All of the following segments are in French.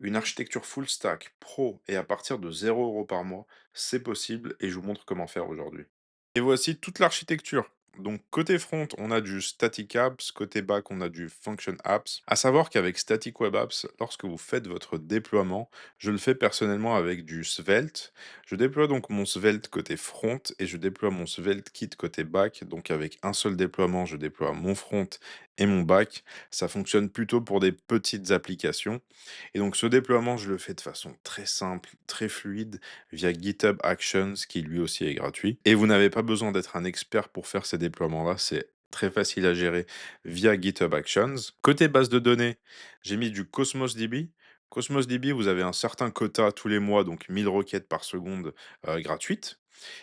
Une architecture full stack, pro et à partir de 0 € par mois, c'est possible et je vous montre comment faire aujourd'hui. Et voici toute l'architecture. Donc côté front, on a du Static Apps, côté back, on a du Function Apps. À savoir qu'avec Static Web Apps, lorsque vous faites votre déploiement, je le fais personnellement avec du Svelte. Je déploie donc mon Svelte côté front et je déploie mon Svelte Kit côté back. Donc avec un seul déploiement, je déploie mon front et mon back. Ça fonctionne plutôt pour des petites applications. Et donc ce déploiement, je le fais de façon très simple, très fluide via GitHub Actions qui lui aussi est gratuit. Et vous n'avez pas besoin d'être un expert pour faire ces déploiements-là, c'est très facile à gérer via GitHub Actions. Côté base de données, j'ai mis du Cosmos DB. Cosmos DB, vous avez un certain quota tous les mois, donc 1000 requêtes par seconde gratuites.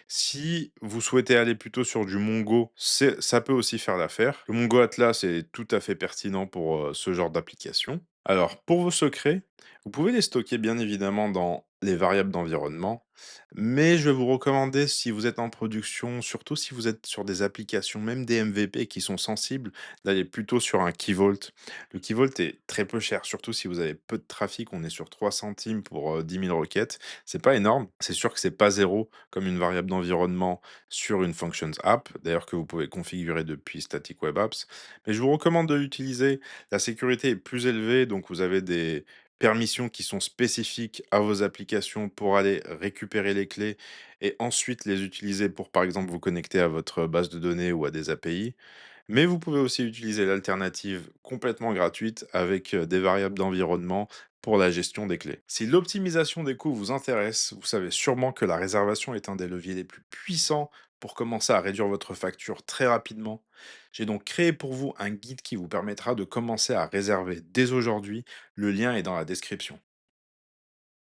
Si vous souhaitez aller plutôt sur du Mongo, ça peut aussi faire l'affaire. Le Mongo Atlas est tout à fait pertinent pour ce genre d'application. Alors, pour vos secrets, vous pouvez les stocker bien évidemment dans les variables d'environnement, mais je vais vous recommander si vous êtes en production, surtout si vous êtes sur des applications, même des MVP qui sont sensibles, d'aller plutôt sur un Key Vault. Le Key Vault est très peu cher, surtout si vous avez peu de trafic, on est sur 3 centimes pour 10 000 requêtes. C'est pas énorme, c'est sûr que c'est pas zéro comme une variable d'environnement sur une Functions app, d'ailleurs que vous pouvez configurer depuis Static Web Apps, mais je vous recommande de l'utiliser. La sécurité est plus élevée, donc vous avez des permissions qui sont spécifiques à vos applications pour aller récupérer les clés et ensuite les utiliser pour, par exemple, vous connecter à votre base de données ou à des API. Mais vous pouvez aussi utiliser l'alternative complètement gratuite avec des variables d'environnement pour la gestion des clés. Si l'optimisation des coûts vous intéresse, vous savez sûrement que la réservation est un des leviers les plus puissants pour commencer à réduire votre facture très rapidement. J'ai donc créé pour vous un guide qui vous permettra de commencer à réserver dès aujourd'hui. Le lien est dans la description.